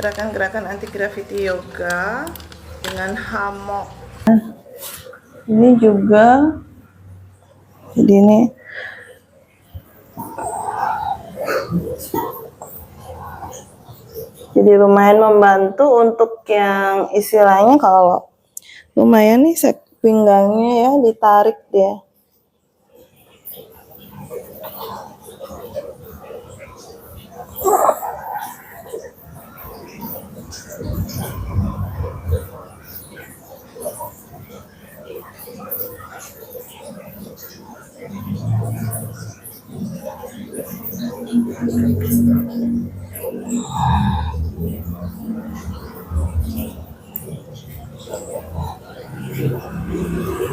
gerakan-gerakan anti gravity yoga dengan hammock. Ini juga, jadi ini jadi lumayan membantu untuk yang istilahnya kalau lumayan nih pinggangnya ya ditarik dia.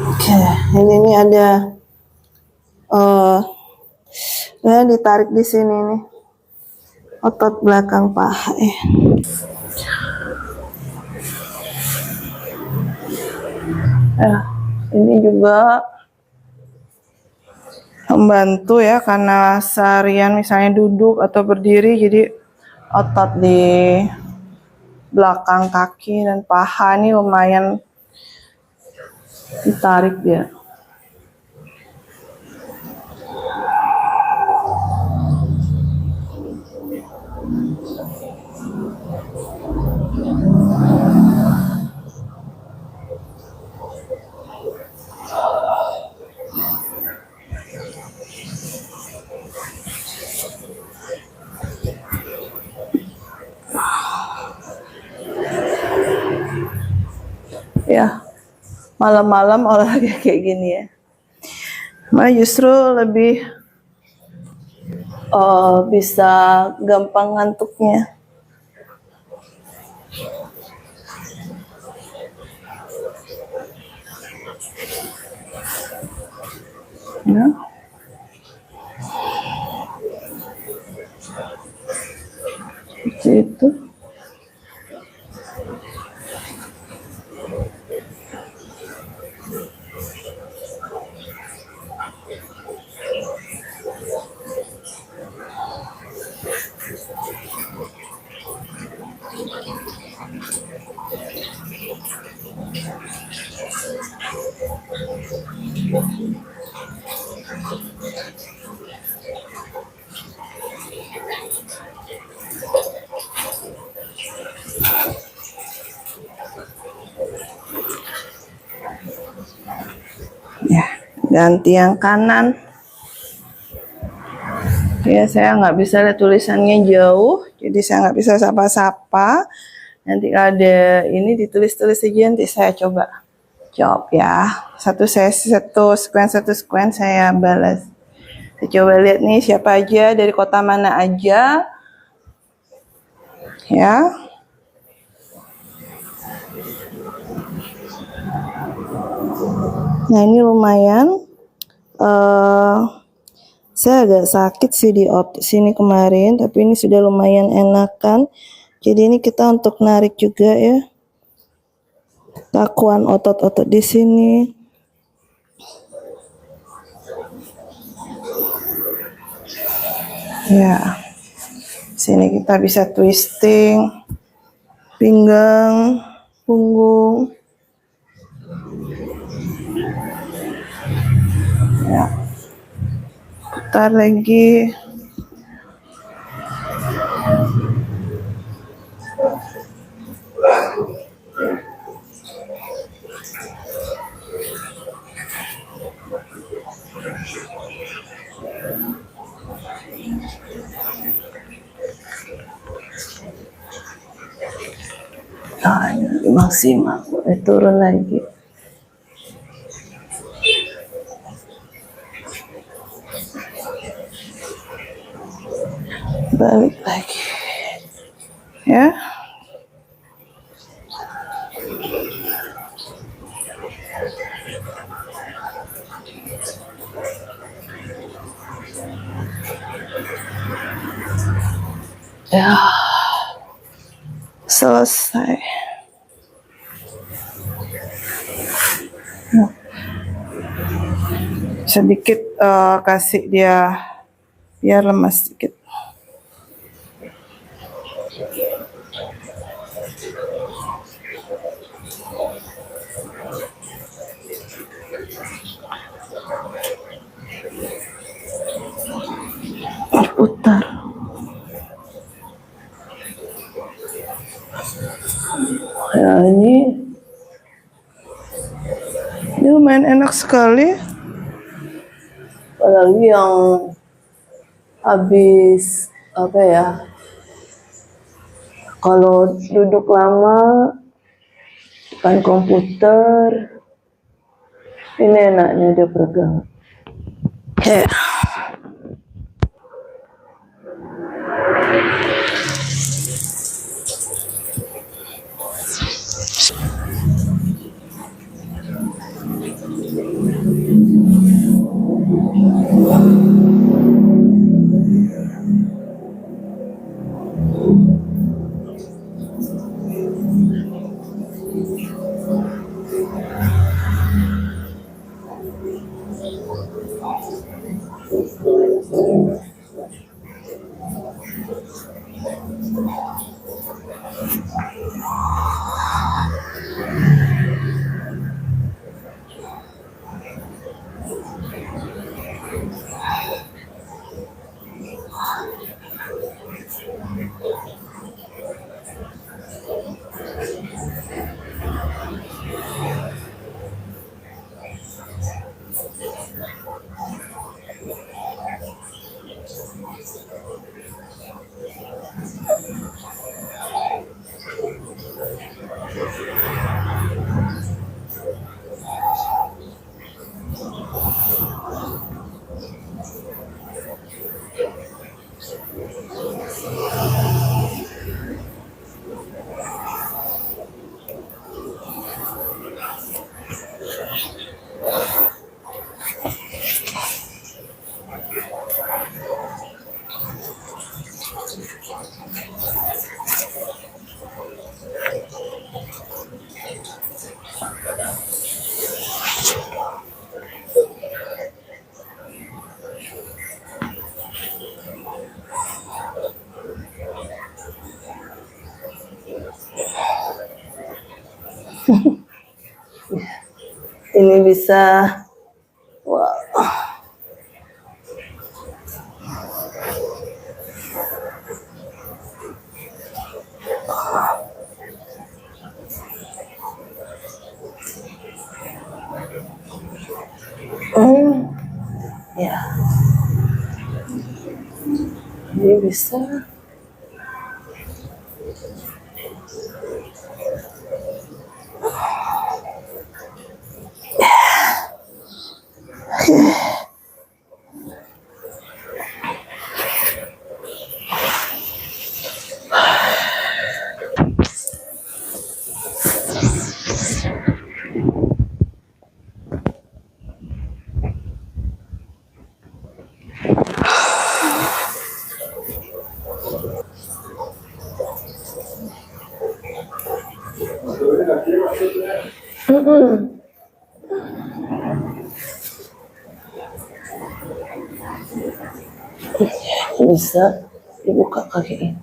Oke, ini ada ya ditarik di sini nih, otot belakang paha ya. Ini juga membantu ya, karena seharian misalnya duduk atau berdiri, jadi otot di belakang kaki dan paha ini lumayan ditarik dia. Ya, malam-malam olahraga kayak gini ya, malah justru lebih bisa gampang ngantuknya. Ya. Seperti itu. Ya, ganti yang kanan. Ya, saya nggak bisa lihat tulisannya jauh, jadi saya nggak bisa sapa-sapa. Nanti ada ini ditulis-tulis aja, nanti saya coba jawab ya. Satu sequence saya balas. Saya coba lihat nih siapa aja, dari kota mana aja. Ya. Nah, ini lumayan. Saya agak sakit sih di sini kemarin, tapi ini sudah lumayan enakan. Jadi ini kita untuk narik juga ya, lakukan otot-otot di sini. Ya, sini kita bisa twisting pinggang, punggung. Ya, putar lagi. Nah, ini maksimal. Turun lagi. Balik lagi. Ya. Ya. Selesai. Sedikit kasih dia biar lemas sedikit. Nah, ini lumayan enak sekali. Apalagi yang habis apa ya? Kalau duduk lama depan komputer, ini enaknya dia peregangan. Ini bisa, wah. Ya, ini bisa. Bisa dibuka kaki ini.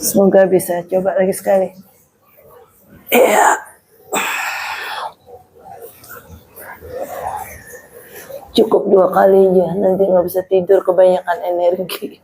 Semoga bisa. Coba lagi sekali. Iya. Cukup 2 kali aja, nanti nggak bisa tidur, kebanyakan energi.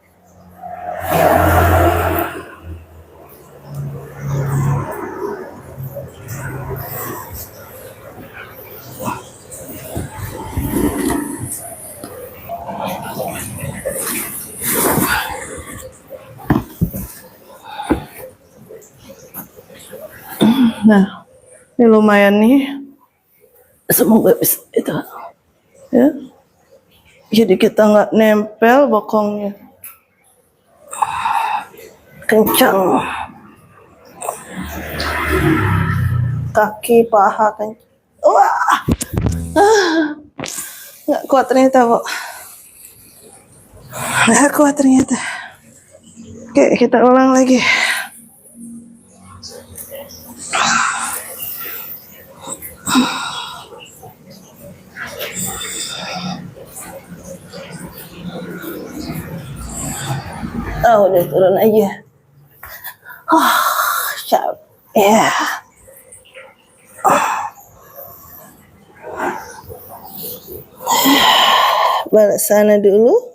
Nah, ini lumayan nih. Semoga bisa itu. Ya. Jadi kita nggak nempel bokongnya. Kencang. Kaki, paha kencang. Wah. Nggak kuat ternyata, Bu. Nggak kuat ternyata. Oke, kita ulang lagi. Oh, udah turun aja. Capek. Ya. balik sana dulu.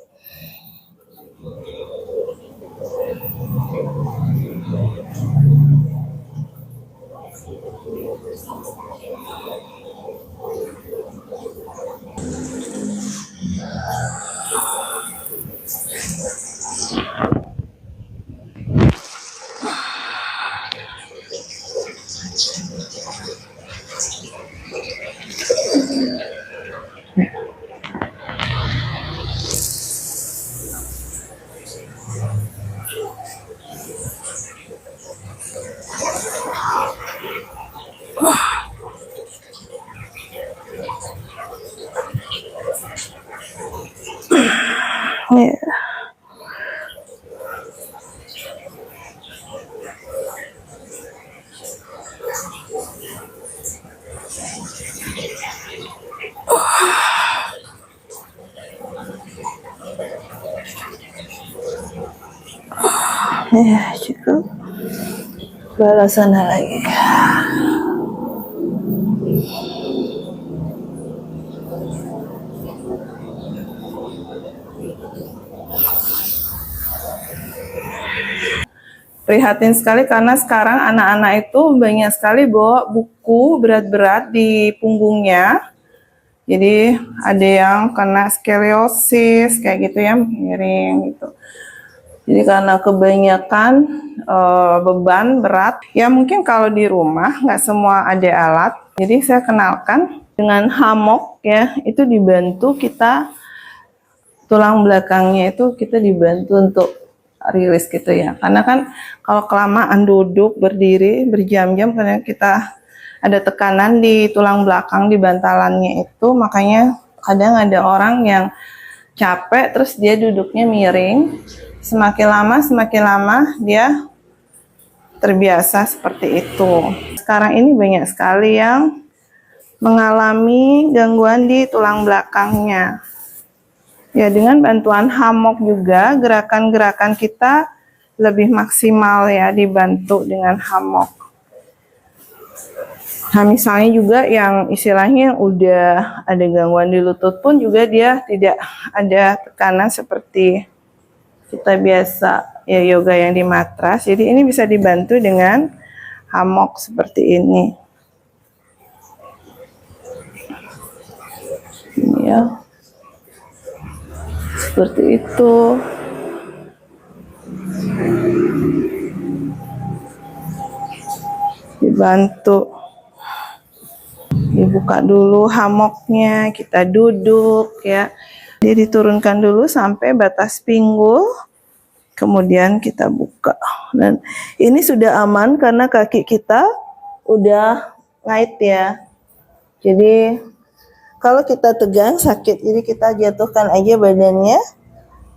Ya. Ya, cukup. Balik sana lagi. Prihatin sekali karena sekarang anak-anak itu banyak sekali bawa buku berat-berat di punggungnya. Jadi ada yang kena skoliosis kayak gitu ya, miring gitu. Jadi karena kebanyakan beban berat, ya mungkin kalau di rumah nggak semua ada alat. Jadi saya kenalkan dengan hammock ya, itu dibantu kita tulang belakangnya itu kita dibantu untuk rilis gitu ya. Karena kan kalau kelamaan duduk berdiri berjam-jam karena kita ada tekanan di tulang belakang di bantalannya itu, makanya kadang ada orang yang capek terus dia duduknya miring. Semakin lama dia terbiasa seperti itu. Sekarang ini banyak sekali yang mengalami gangguan di tulang belakangnya. Ya, dengan bantuan hammock juga gerakan-gerakan kita lebih maksimal ya, dibantu dengan hammock. Nah, misalnya juga yang istilahnya udah ada gangguan di lutut pun juga dia tidak ada tekanan seperti kita biasa ya yoga yang di matras. Jadi ini bisa dibantu dengan hammock seperti ini. Ini ya. Seperti itu. Dibantu. Dibuka dulu hammocknya, kita duduk ya. Jadi diturunkan dulu sampai batas pinggul, kemudian kita buka. Dan ini sudah aman karena kaki kita udah ngait ya. Jadi kalau kita tegang sakit, jadi kita jatuhkan aja badannya.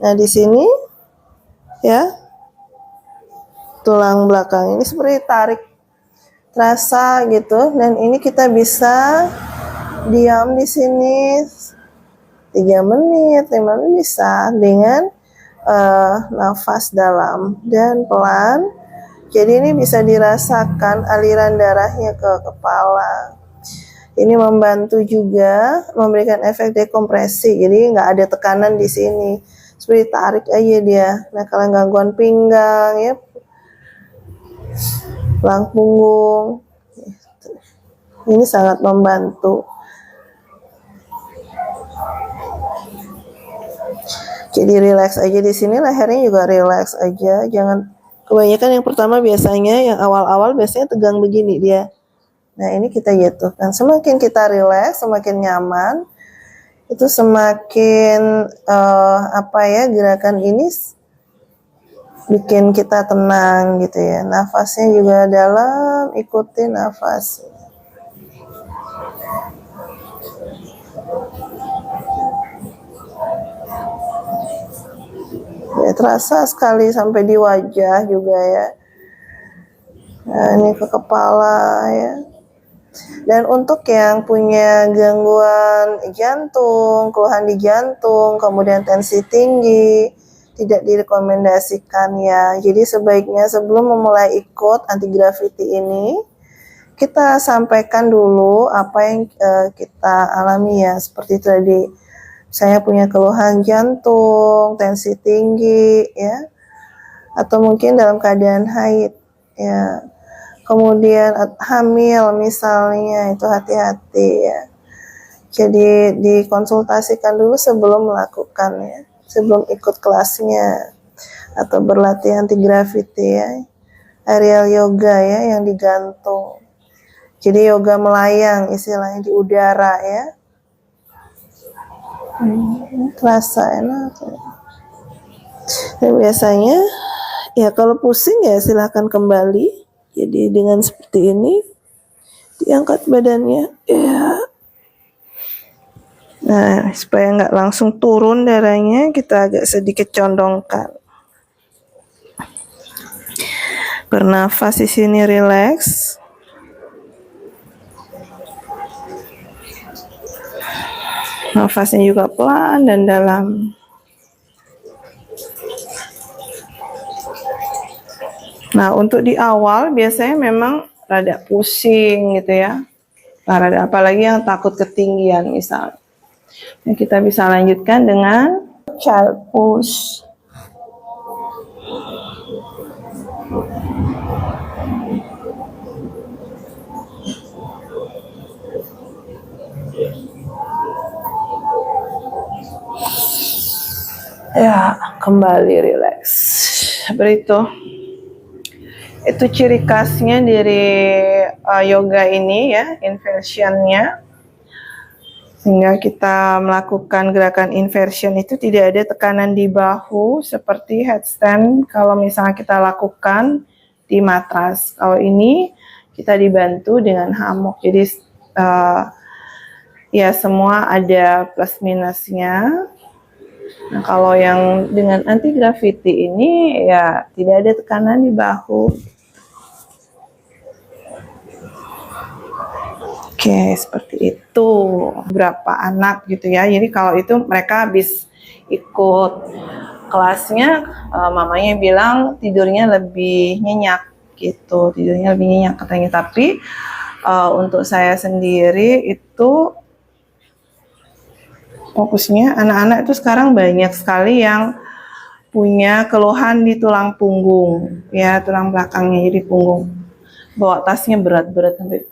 Nah di sini ya tulang belakang ini seperti tarik, terasa gitu. Dan ini kita bisa diam di sini 3 menit, 5 menit bisa dengan nafas dalam dan pelan. Jadi ini bisa dirasakan aliran darahnya ke kepala. Ini membantu juga memberikan efek dekompresi, jadi nggak ada tekanan di sini, seperti tarik aja dia. Nah kalau gangguan pinggang ya, tulang punggung, ini sangat membantu. Jadi relax aja di sini, lehernya juga relax aja, jangan kebanyakan. Yang pertama biasanya yang awal-awal biasanya tegang begini dia. Nah ini kita jatuhkan. Semakin kita relax, semakin nyaman, itu semakin gerakan ini bikin kita tenang gitu ya. Nafasnya juga dalam, ikutin nafas. Ya, terasa sekali sampai di wajah juga ya. Nah, ini ke kepala ya. Dan untuk yang punya gangguan jantung, keluhan di jantung, kemudian tensi tinggi, tidak direkomendasikan ya. Jadi sebaiknya sebelum memulai ikut anti gravity ini, kita sampaikan dulu apa yang kita alami ya. Seperti tadi saya punya keluhan jantung, tensi tinggi, ya, atau mungkin dalam keadaan haid, ya. Kemudian hamil misalnya, itu hati-hati ya. Jadi dikonsultasikan dulu sebelum melakukan, ya, sebelum ikut kelasnya atau berlatih anti gravity, ya, aerial yoga, ya, yang digantung. Jadi yoga melayang istilahnya di udara, ya. Terasa enak. Dan biasanya ya kalau pusing ya silahkan kembali. Jadi dengan seperti ini diangkat badannya, ya. Nah, supaya nggak langsung turun darahnya, kita agak sedikit condongkan. Bernafas di sini, rileks. Nafasnya juga pelan dan dalam. Nah, untuk di awal biasanya memang rada pusing gitu ya. Rada, apalagi yang takut ketinggian misalnya. Nah, kita bisa lanjutkan dengan child pose. Ya, kembali rileks. Seperti itu ciri khasnya dari yoga ini, ya, inversionnya. Sehingga kita melakukan gerakan inversion itu tidak ada tekanan di bahu seperti headstand kalau misalnya kita lakukan di matras. Kalau ini kita dibantu dengan hammock. Jadi ya semua ada plus minusnya. Nah, kalau yang dengan anti gravity ini ya tidak ada tekanan di bahu. Oke, seperti itu. Berapa anak gitu ya. Jadi kalau itu mereka habis ikut kelasnya, mamanya bilang tidurnya lebih nyenyak gitu. Tidurnya lebih nyenyak katanya. Tapi untuk saya sendiri itu fokusnya anak-anak itu sekarang banyak sekali yang punya keluhan di tulang punggung, ya, tulang belakangnya, jadi punggung. Bawa tasnya berat-berat sampai,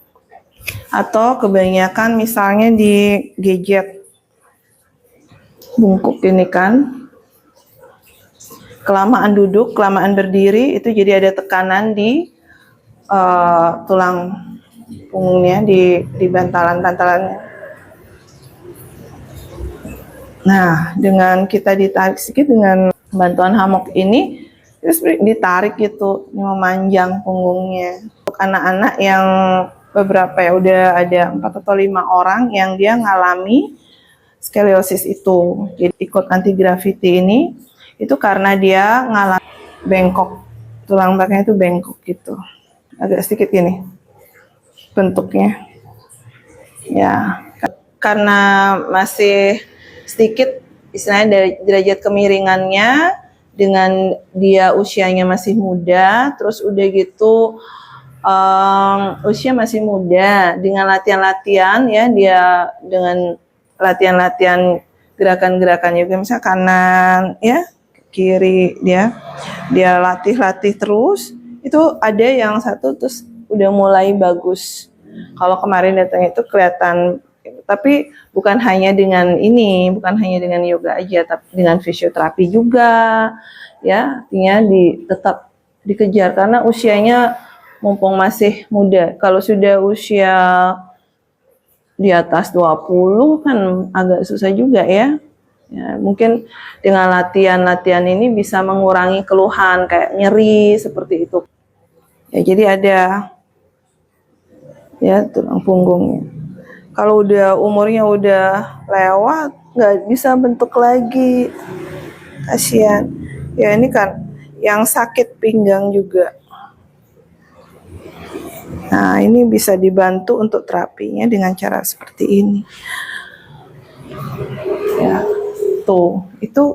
atau kebanyakan misalnya di gadget bungkuk ini kan, kelamaan duduk, kelamaan berdiri, itu jadi ada tekanan di tulang punggungnya, di bantalan-bantalannya. Nah, dengan kita ditarik sedikit dengan bantuan hammock ini, ditarik gitu, memanjang punggungnya. Untuk anak-anak yang beberapa ya udah ada 4 atau 5 orang yang dia ngalami skoliosis itu. Jadi ikut anti gravity ini itu karena dia ngalami bengkok, tulang belakangnya itu bengkok gitu. Agak sedikit gini bentuknya. Ya, karena masih sedikit istilahnya dari derajat kemiringannya, dengan dia usianya masih muda, terus udah gitu usia masih muda, dengan latihan-latihan ya, dia dengan latihan-latihan gerakan-gerakan juga, misalnya kanan ya, kiri, dia latih terus, itu ada yang satu terus udah mulai bagus. Kalau kemarin datang itu kelihatan. Tapi bukan hanya dengan ini, bukan hanya dengan yoga aja, tapi dengan fisioterapi juga, ya, artinya tetap dikejar karena usianya mumpung masih muda. Kalau sudah usia di atas 20 kan agak susah juga ya. Ya, mungkin dengan latihan-latihan ini bisa mengurangi keluhan kayak nyeri seperti itu. Ya, jadi ada ya tulang punggungnya. Kalau udah umurnya udah lewat, nggak bisa bentuk lagi, kasihan. Ya ini kan yang sakit pinggang juga. Nah ini bisa dibantu untuk terapinya dengan cara seperti ini. Ya, tuh itu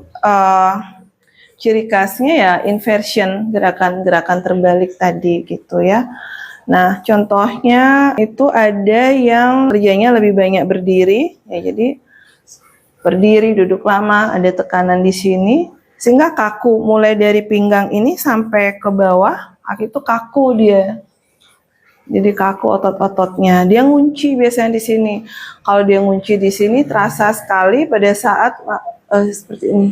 ciri khasnya ya inversion, gerakan-gerakan terbalik tadi gitu ya. Nah, contohnya itu ada yang kerjanya lebih banyak berdiri, ya, jadi berdiri, duduk lama, ada tekanan di sini, sehingga kaku. Mulai dari pinggang ini sampai ke bawah, kaki itu kaku dia. Jadi kaku otot-ototnya. Dia ngunci biasanya di sini. Kalau dia ngunci di sini, terasa sekali pada saat seperti ini,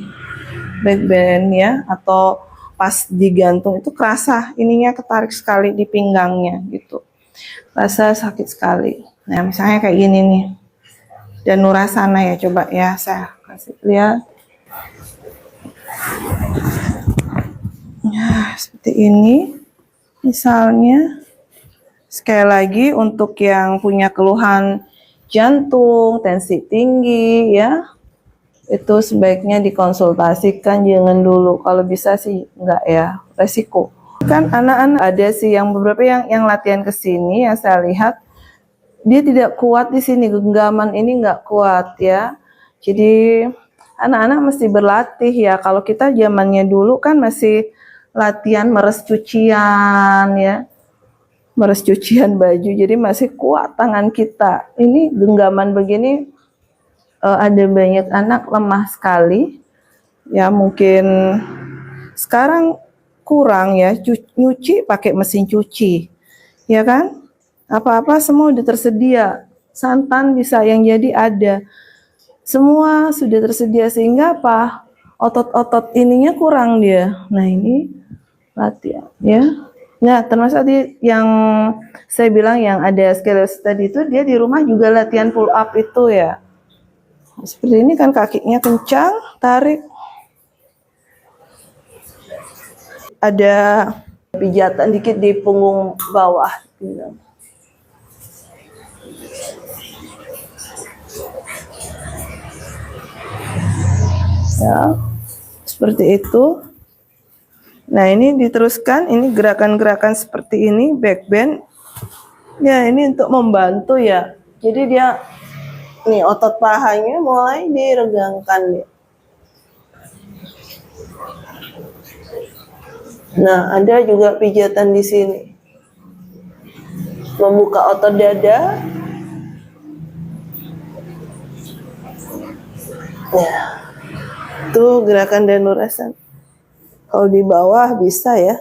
back bend ya, atau pas digantung itu kerasa ininya ketarik sekali di pinggangnya gitu. Rasa sakit sekali. Nah, misalnya kayak gini nih. Dan Nurasana ya, coba ya saya kasih lihat. Ya, seperti ini. Misalnya, sekali lagi untuk yang punya keluhan jantung, tensi tinggi ya, itu sebaiknya dikonsultasikan, jangan dulu. Kalau bisa sih enggak ya, resiko. Kan anak-anak ada sih yang beberapa yang latihan ke sini yang saya lihat dia tidak kuat di sini, genggaman ini enggak kuat ya. Jadi anak-anak mesti berlatih ya. Kalau kita zamannya dulu kan masih latihan meres cucian ya. Meres cucian baju, jadi masih kuat tangan kita. Ini genggaman begini, ada banyak anak lemah sekali ya, mungkin sekarang kurang ya, nyuci pakai mesin cuci ya kan, apa-apa semua udah tersedia, santan bisa yang jadi ada, semua sudah tersedia, sehingga apa, otot-otot ininya kurang dia. Nah ini latihan ya. Nah, termasuk tadi yang saya bilang yang ada scoliosis tadi itu, dia di rumah juga latihan pull up itu ya. Seperti ini kan kakinya kencang, tarik. Ada pijatan dikit di punggung bawah. Ya, seperti itu. Nah, ini diteruskan, ini gerakan-gerakan seperti ini, back bend. Ya, ini untuk membantu ya. Jadi dia, nih otot pahanya mulai diregangkan nih. Nah, ada juga pijatan di sini. Membuka otot dada. Ya, itu gerakan Dhanurasana. Kalau di bawah bisa ya.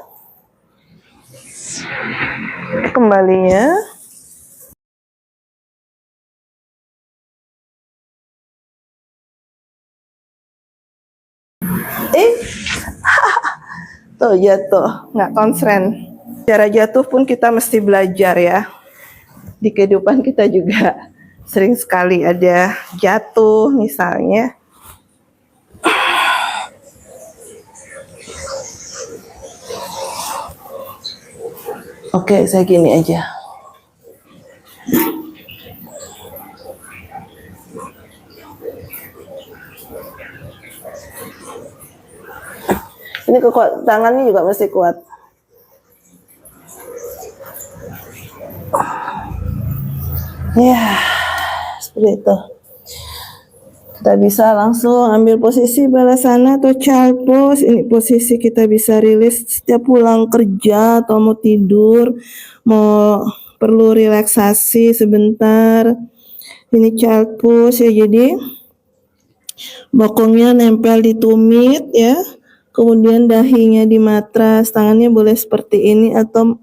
Kembalinya. Tuh jatuh, nggak konsren. Cara jatuh pun kita mesti belajar ya. Di kehidupan kita juga sering sekali ada jatuh misalnya. Oke, saya gini aja. Ini kekuatan tangannya juga masih kuat. Ya, seperti itu. Kita bisa langsung ambil posisi balasana atau child pose. Ini posisi kita bisa rilis setiap pulang kerja atau mau tidur, mau perlu relaksasi sebentar. Ini child pose ya, jadi bokongnya nempel di tumit ya. Kemudian dahinya di matras, tangannya boleh seperti ini atau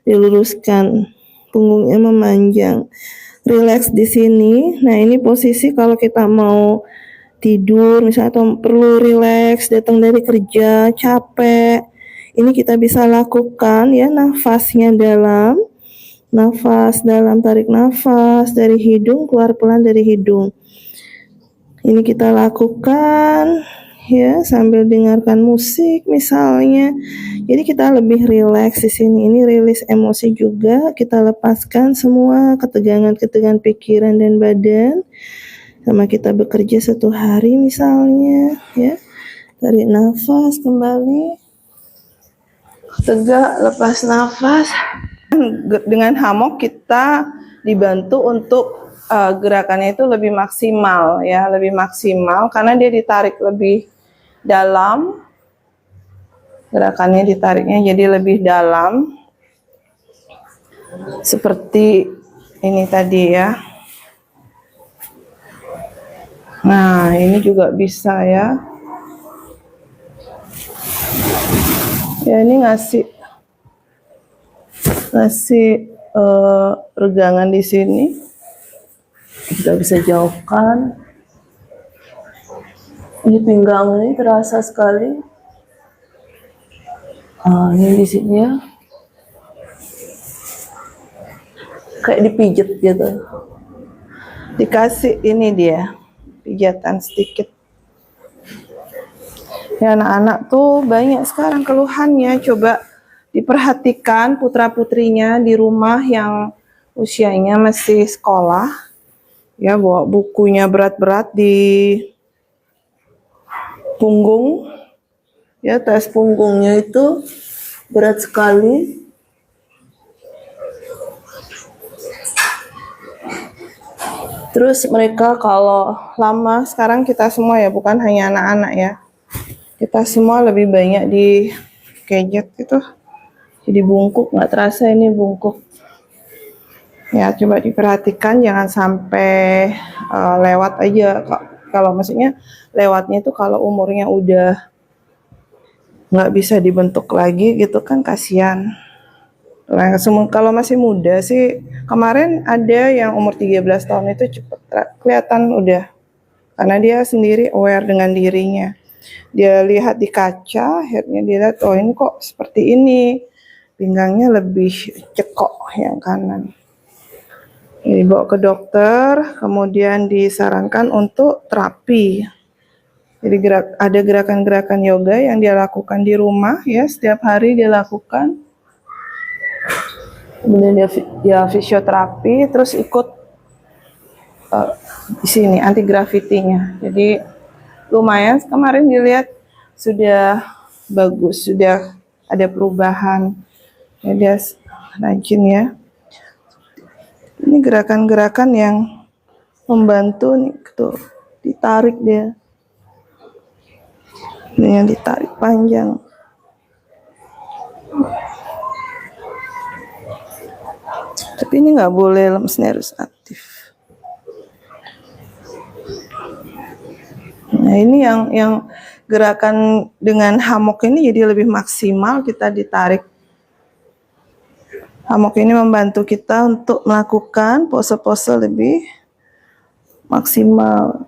diluruskan, punggungnya memanjang. Relax di sini. Nah, ini posisi kalau kita mau tidur misalnya atau perlu relax, datang dari kerja capek, ini kita bisa lakukan ya. Nafasnya dalam, nafas dalam, tarik nafas dari hidung, keluar pelan dari hidung. Ini kita lakukan ya sambil dengarkan musik misalnya. Jadi kita lebih rileks di sini. Ini rilis emosi juga, kita lepaskan semua ketegangan-ketegangan pikiran dan badan. Sama kita bekerja satu hari misalnya ya. Tarik nafas kembali. Tegak, lepas nafas. Dengan hammock kita dibantu untuk gerakannya itu lebih maksimal ya, lebih maksimal karena dia ditarik lebih dalam. Gerakannya ditariknya jadi lebih dalam. Seperti ini tadi ya. Nah, ini juga bisa ya. Ya, ini ngasih regangan di sini. Kita bisa jauhkan. Di pinggang ini terasa sekali. Ini di sini ya. Kayak dipijet gitu. Dikasih ini dia, pijatan sedikit. Ya, anak-anak tuh banyak sekarang keluhannya. Coba diperhatikan putra-putrinya di rumah yang usianya masih sekolah. Ya, bawa bukunya berat-berat di punggung. Ya, tas punggungnya itu berat sekali. Terus mereka kalau lama, sekarang kita semua ya, bukan hanya anak-anak ya. Kita semua lebih banyak di gadget gitu. Jadi bungkuk, nggak terasa ini bungkuk. Ya, coba diperhatikan jangan sampai lewat aja. Kalau maksudnya lewatnya itu kalau umurnya udah nggak bisa dibentuk lagi gitu kan kasihan. Kalau masih muda sih, kemarin ada yang umur 13 tahun itu cepet kelihatan udah. Karena dia sendiri aware dengan dirinya. Dia lihat di kaca, akhirnya dia lihat, oh ini kok seperti ini. Pinggangnya lebih cekok yang kanan. Dibawa ke dokter, kemudian disarankan untuk terapi. Jadi ada gerakan-gerakan yoga yang dia lakukan di rumah ya, setiap hari dia lakukan. Kemudian dia fisioterapi, terus ikut di sini anti gravitinya. Jadi lumayan kemarin dilihat sudah bagus, sudah ada perubahan. Ya, dia rajin ya. Ini gerakan-gerakan yang membantu nih, tuh ditarik dia. Ini yang ditarik panjang. Tapi ini nggak boleh lemes nervus aktif. Nah, ini yang gerakan dengan hammock ini jadi lebih maksimal, kita ditarik. Hammock ini membantu kita untuk melakukan pose-pose lebih maksimal.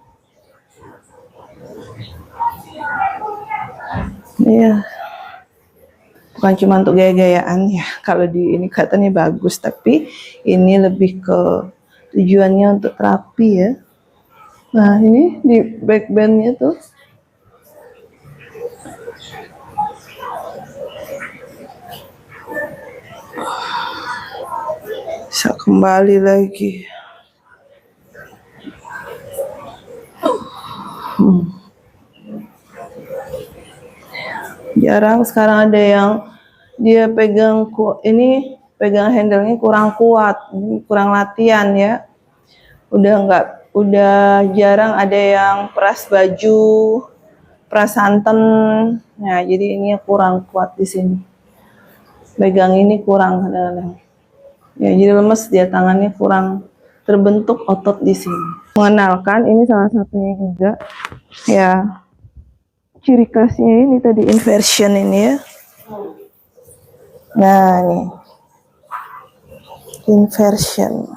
Iya. Bukan cuma untuk gaya-gayaan ya. Kalau di ini katanya bagus, tapi ini lebih ke tujuannya untuk terapi ya. Nah, ini di backbandnya tuh. Bisa kembali lagi. Jarang sekarang ada yang dia pegang handle-nya kurang kuat, kurang latihan ya. Udah jarang ada yang peras baju, peras santan. Nah, jadi ini kurang kuat di sini. Pegang ini kurang kadang-kadang. Ya, jadi lemes dia, tangannya kurang terbentuk otot di sini. Mengenalkan ini salah satunya juga. Ya, ciri khasnya ini tadi inversion ini ya. Nah, nih. Inversion.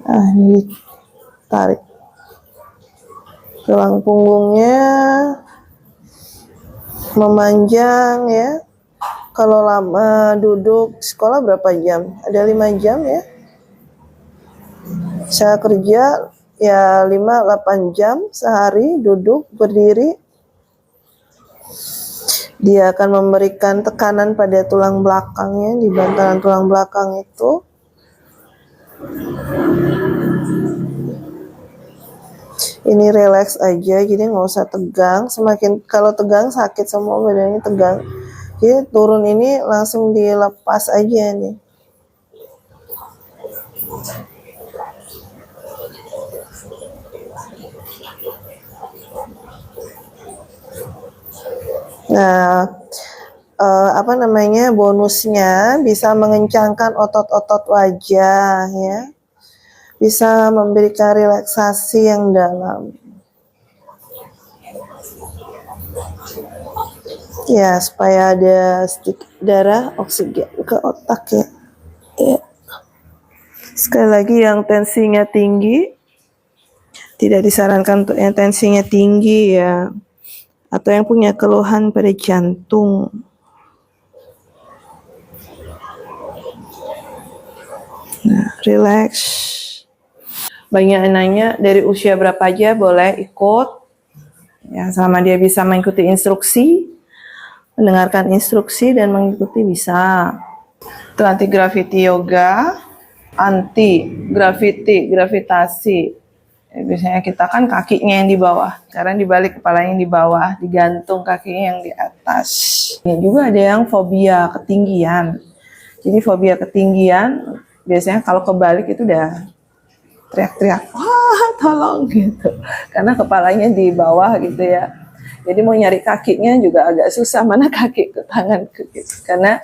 Nah, ini tarik. Tulang punggungnya memanjang ya. Kalau lama duduk sekolah berapa jam? Ada 5 jam ya. Saya kerja ya 5-8 jam sehari duduk berdiri. Dia akan memberikan tekanan pada tulang belakangnya, di bantalan tulang belakang itu. Ini relax aja, jadi nggak usah tegang. Semakin kalau tegang sakit semua badannya tegang. Jadi turun ini langsung dilepas aja nih. Nah, bonusnya bisa mengencangkan otot-otot wajah ya. Bisa memberikan relaksasi yang dalam. Ya, supaya ada sedikit darah oksigen ke otak ya. Ya. Sekali lagi yang tensinya tinggi, tidak disarankan untuk yang tensinya tinggi ya. Atau yang punya keluhan pada jantung. Nah, relax. Banyak yang nanya dari usia berapa aja boleh ikut. Ya, selama dia bisa mengikuti instruksi, mendengarkan instruksi dan mengikuti bisa. Itu anti gravity yoga, anti gravitasi. Biasanya kita kan kakinya yang di bawah, sekarang dibalik kepalanya yang di bawah, digantung kakinya yang di atas. Ini juga ada yang fobia ketinggian. Jadi fobia ketinggian biasanya kalau kebalik itu udah teriak-teriak, wah tolong gitu, karena kepalanya di bawah gitu ya. Jadi mau nyari kakinya juga agak susah, mana kaki ke tangan gitu, karena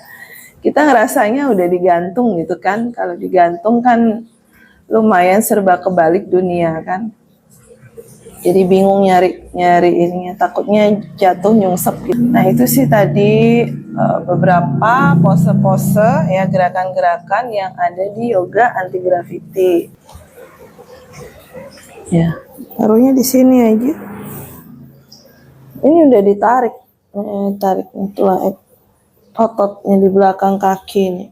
kita ngerasanya udah digantung gitu kan. Kalau digantung kan lumayan serba kebalik dunia kan. Jadi bingung nyari ininya, takutnya jatuh nyungsep gitu. Nah itu sih tadi beberapa pose-pose ya, gerakan-gerakan yang ada di yoga anti gravity. Ya, taruhnya di sini aja. Ini udah ditarik, tarik tulang ototnya di belakang kaki nih.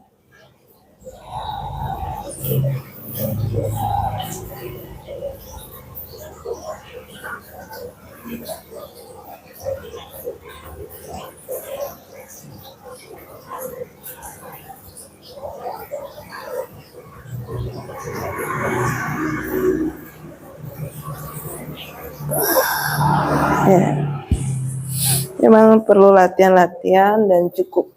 Ya, memang perlu latihan-latihan dan cukup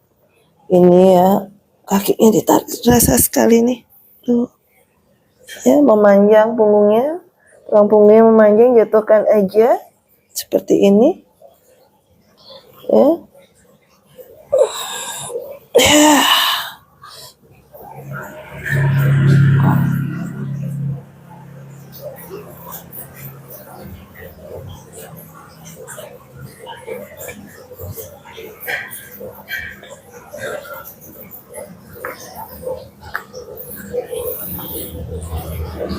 ini ya, kakinya ditarik terasa sekali nih, tuh ya, memanjang punggungnya, tulang punggungnya memanjang, jatuhkan aja seperti ini ya. Ya.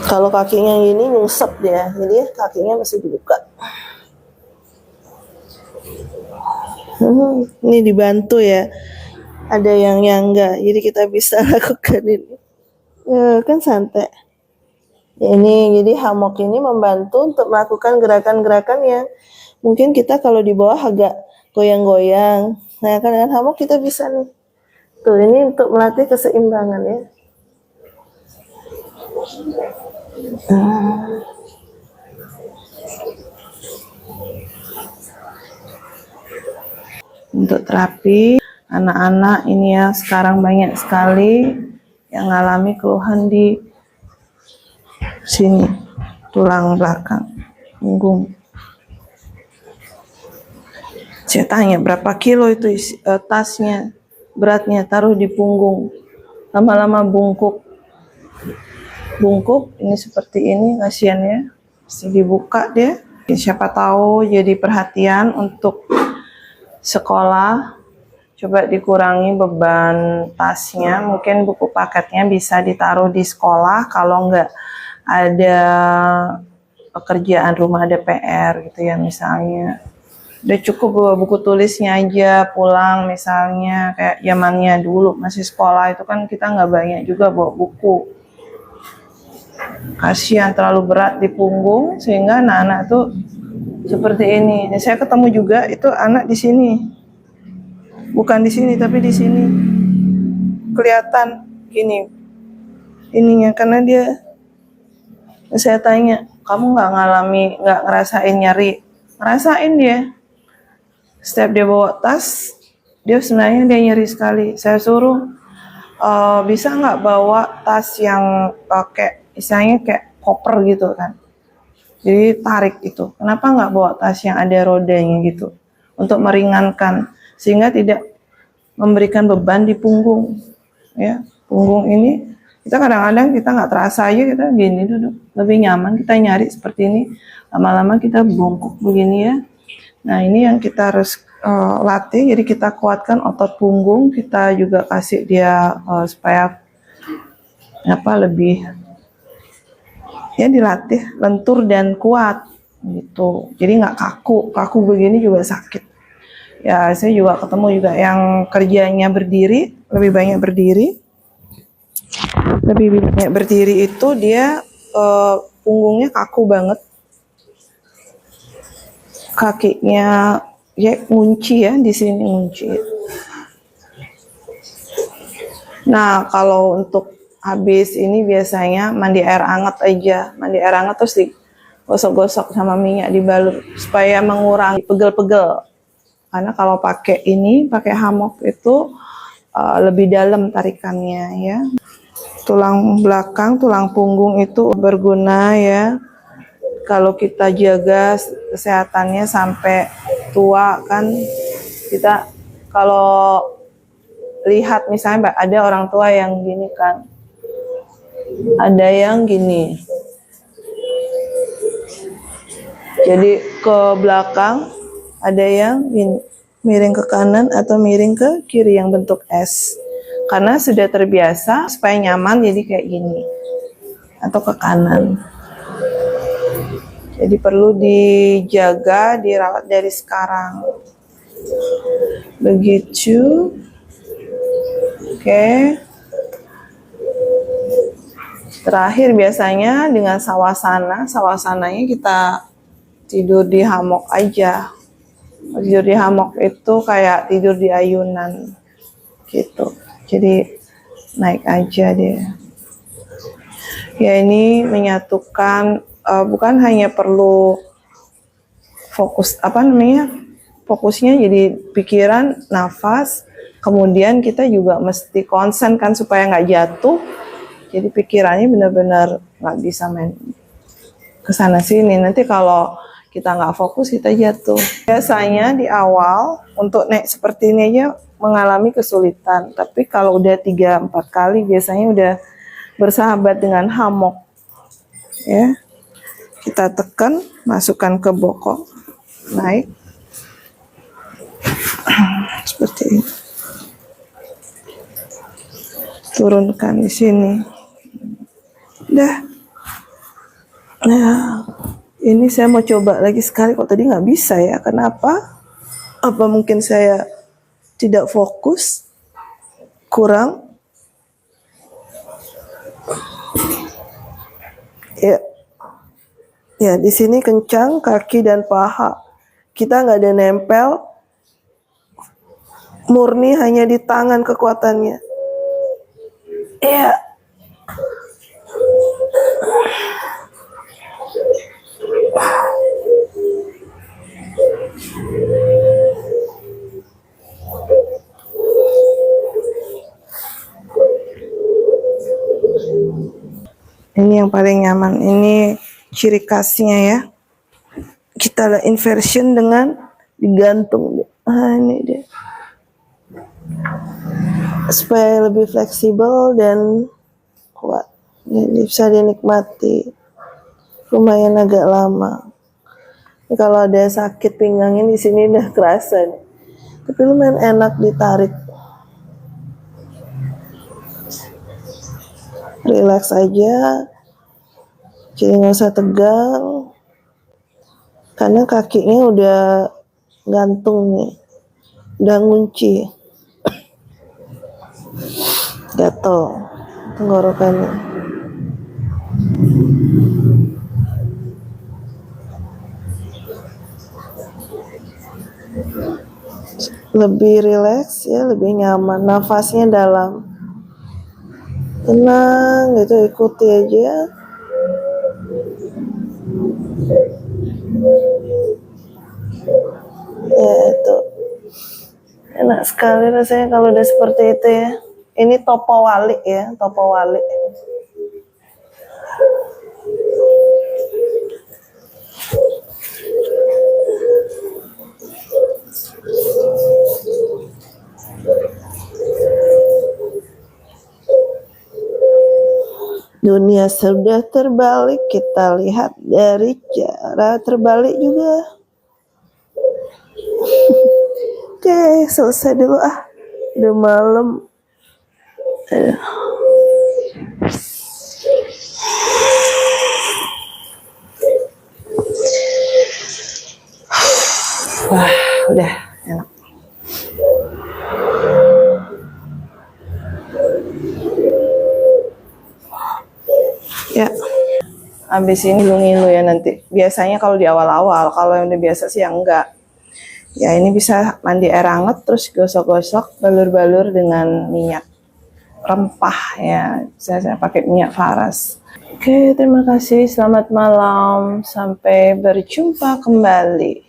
Kalau kakinya gini nyungsep dia, jadi kakinya masih dibuka. Ini dibantu ya, ada yang enggak, jadi kita bisa lakukan ini. Kan santai. Ini jadi hammock ini membantu untuk melakukan gerakan-gerakan yang mungkin kita kalau di bawah agak goyang-goyang. Nah kan dengan hammock kita bisa nih. Tuh ini untuk melatih keseimbangan ya. Untuk terapi anak-anak ini ya, sekarang banyak sekali yang mengalami keluhan di sini, tulang belakang punggung. Saya tanya berapa kilo itu tasnya, beratnya, taruh di punggung, lama-lama bungkuk ini seperti ini, kasihan ya, mesti dibuka dia. Siapa tahu jadi perhatian untuk sekolah, coba dikurangi beban tasnya, mungkin buku paketnya bisa ditaruh di sekolah kalau nggak ada pekerjaan rumah, ada PR gitu ya misalnya. Udah cukup bawa buku tulisnya aja pulang misalnya, kayak zamannya dulu masih sekolah itu kan kita nggak banyak juga bawa buku. Kasihan terlalu berat di punggung sehingga anak-anak tuh seperti ini. Dan saya ketemu juga itu anak di sini, bukan di sini tapi di sini kelihatan gini ininya, karena dia, saya tanya kamu nggak ngerasain nyeri? Ngerasain dia. Setiap dia bawa tas, dia sebenarnya dia nyeri sekali. Saya suruh bisa nggak bawa tas yang pakai misalnya kayak koper gitu kan, jadi tarik itu. Kenapa nggak bawa tas yang ada rodanya gitu, untuk meringankan sehingga tidak memberikan beban di punggung ya. Punggung ini kita kadang-kadang kita nggak terasa aja, kita gini duduk lebih nyaman, kita nyari seperti ini, lama-lama kita bungkuk begini ya. Nah ini yang kita harus latih, jadi kita kuatkan otot punggung, kita juga kasih dia supaya lebih ya dilatih lentur dan kuat gitu. Jadi nggak kaku begini juga sakit. Ya saya juga ketemu juga yang kerjanya berdiri, lebih banyak berdiri itu dia punggungnya kaku banget, kakinya ya ngunci ya di sini ngunci. Nah kalau untuk habis ini biasanya mandi air hangat aja, terus digosok-gosok sama minyak dibalut supaya mengurangi pegel-pegel. Karena kalau pakai hammock itu lebih dalam tarikannya ya. Tulang belakang, tulang punggung itu berguna ya. Kalau kita jaga kesehatannya sampai tua kan, kita kalau lihat misalnya ada orang tua yang gini kan, ada yang gini, jadi ke belakang, ada yang gini, miring ke kanan atau miring ke kiri yang bentuk S, karena sudah terbiasa supaya nyaman jadi kayak gini atau ke kanan. Jadi perlu dijaga, dirawat dari sekarang. Begitu. Oke. Terakhir biasanya dengan sawasananya kita tidur di hammock aja. Tidur di hammock itu kayak tidur di ayunan gitu. Jadi naik aja deh. Ya ini menyatukan bukan hanya perlu fokus fokusnya jadi pikiran, nafas, kemudian kita juga mesti konsen kan supaya nggak jatuh. Jadi pikirannya benar-benar nggak bisa main kesana sini. Nanti kalau kita nggak fokus kita jatuh. Biasanya di awal untuk naik seperti ini aja mengalami kesulitan. Tapi kalau udah 3-4 kali biasanya udah bersahabat dengan hammock. Ya, kita tekan, masukkan ke bokong, naik seperti ini. Turunkan di sini. Dah. Nah, ini saya mau coba lagi sekali. Kok tadi nggak bisa ya? Kenapa? Apa mungkin saya tidak fokus? Kurang? Ya, di sini kencang kaki dan paha. Kita nggak ada nempel, murni hanya di tangan kekuatannya. Ya. Ini yang paling nyaman. Ini ciri khasnya ya. Kita ada inversion dengan digantung. Ini dia. Supaya lebih fleksibel dan kuat. Ini bisa dinikmati. Lumayan agak lama. Ini kalau ada sakit pinggangnya di sini udah kerasa nih. Tapi lumayan enak ditarik. Relax aja. Jadi nggak usah tegang. Karena kakinya udah gantung nih. Udah ngunci. Gatel tenggorokannya. Lebih rileks ya, lebih nyaman. Nafasnya dalam. Tenang gitu, ikuti aja. Ya itu. Enak sekali rasanya kalau udah seperti itu ya. Ini topo wali ya, topo wali. Dunia sudah terbalik, kita lihat dari cara terbalik juga. Oke, selesai dulu ah. Udah malam. Aduh. Wah, udah enak. Ya, habis ini ngilu ya nanti. Biasanya kalau di awal-awal, kalau yang udah biasa sih ya enggak. Ya ini bisa mandi air hangat terus gosok-gosok, balur-balur dengan minyak rempah ya. Saya pakai minyak Faras. Oke, terima kasih. Selamat malam. Sampai berjumpa kembali.